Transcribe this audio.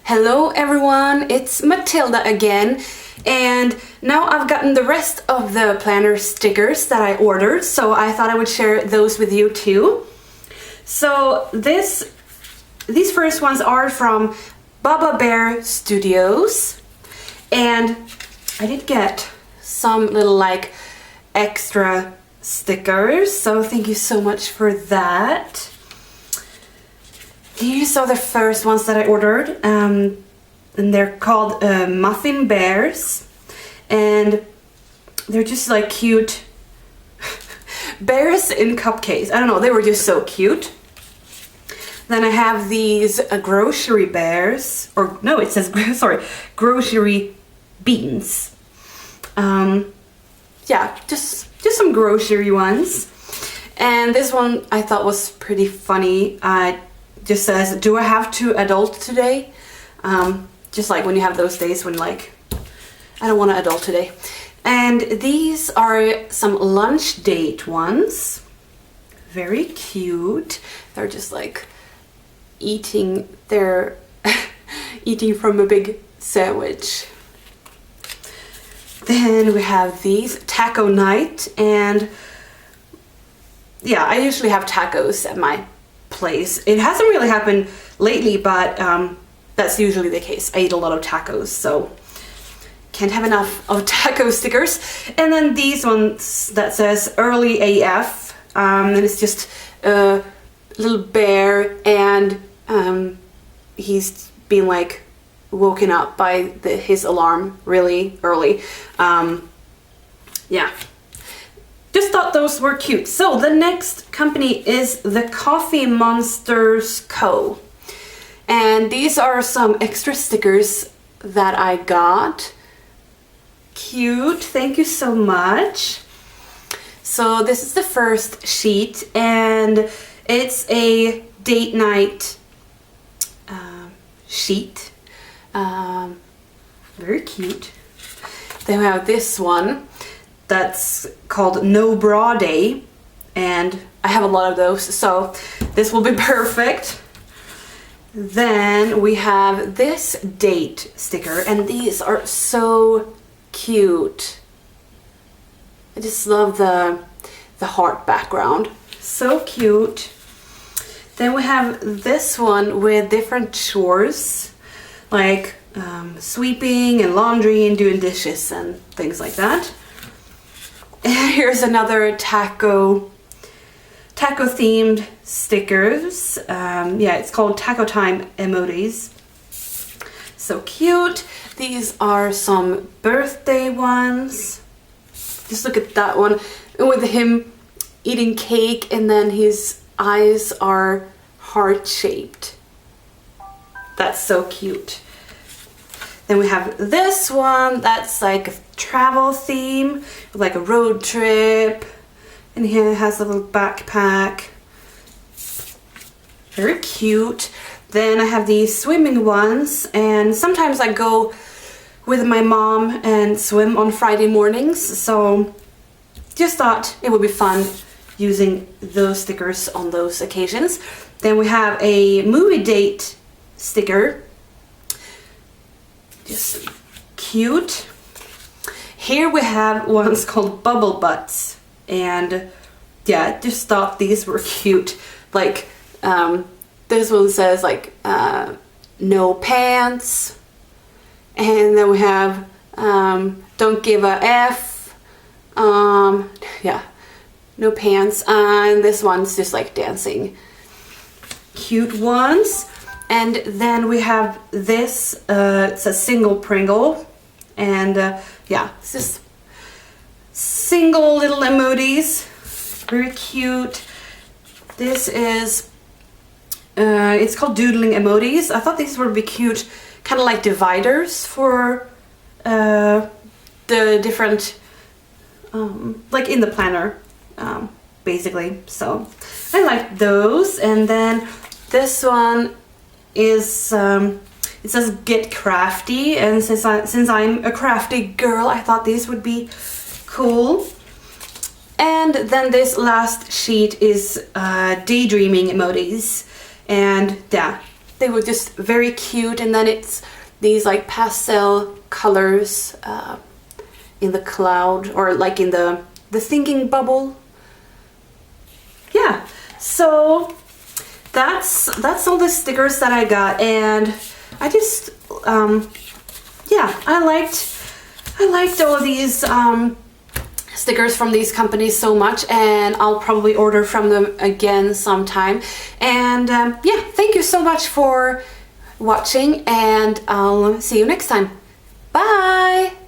Hello everyone, it's Matilda again, and now I've gotten the rest of the planner stickers that I ordered, so I thought I would share those with you too. So these first ones are from Bubbabearstudios, and I did get some little like extra stickers, so thank you so much for that. These are the first ones that I ordered, and they're called muffin bears, and they're just like cute bears in cupcakes. I don't know, they were just so cute. Then I have these grocery bears, or no, it says, sorry, grocery beans. Yeah, just some grocery ones. And this one I thought was pretty funny. Just says, do I have to adult today? Just like when you have those days when like, I don't want to adult today. And these are some lunch date ones. Very cute. They're just like eating their, eating from a big sandwich. Then we have these taco night, and yeah, I usually have tacos at my place. It hasn't really happened lately, but that's usually the case. I eat a lot of tacos, so can't have enough of taco stickers. And then these ones that says early AF, and it's just a little bear, and he's been like woken up by his alarm really early. Yeah. Just thought those were cute. So the next company is Thecoffeemonsterzco. And these are some extra stickers that I got. Cute, thank you so much. So this is the first sheet, and it's a date night sheet. Very cute. Then we have this one that's called No Bra Day, and I have a lot of those, so this will be perfect. Then we have this date sticker, and these are so cute. I just love the heart background, so cute. Then we have this one with different chores, like sweeping and laundry and doing dishes and things like that. And here's another taco themed stickers. Yeah, it's called Taco Time Emojis. So cute. These are some birthday ones. Just look at that one with him eating cake, and then his eyes are heart-shaped. That's so cute. Then we have this one that's like a travel theme, like a road trip, and here it has a little backpack. Very cute. Then I have these swimming ones, and sometimes I go with my mom and swim on Friday mornings, so just thought it would be fun using those stickers on those occasions. Then we have a movie date sticker. Just cute. Here we have ones called Bubble Butts, and yeah, just thought these were cute. Like this one says like no pants, and then we have don't give a F. Yeah, no pants, and this one's just like dancing. Cute ones. And then we have this, it's a single Pringle, and yeah, it's just single little emojis, very cute. This is, it's called Doodling Emojis. I thought these would be cute, kind of like dividers for the different, like in the planner, basically. So I like those. And then this one is it says get crafty, and since I'm a crafty girl, I thought these would be cool. And then this last sheet is daydreaming emojis, and yeah, they were just very cute. And then it's these like pastel colors in the cloud, or like in the thinking bubble. Yeah, so that's all the stickers that I got, and I just yeah, I liked all of these stickers from these companies so much, and I'll probably order from them again sometime. And yeah, thank you so much for watching, and I'll see you next time. Bye!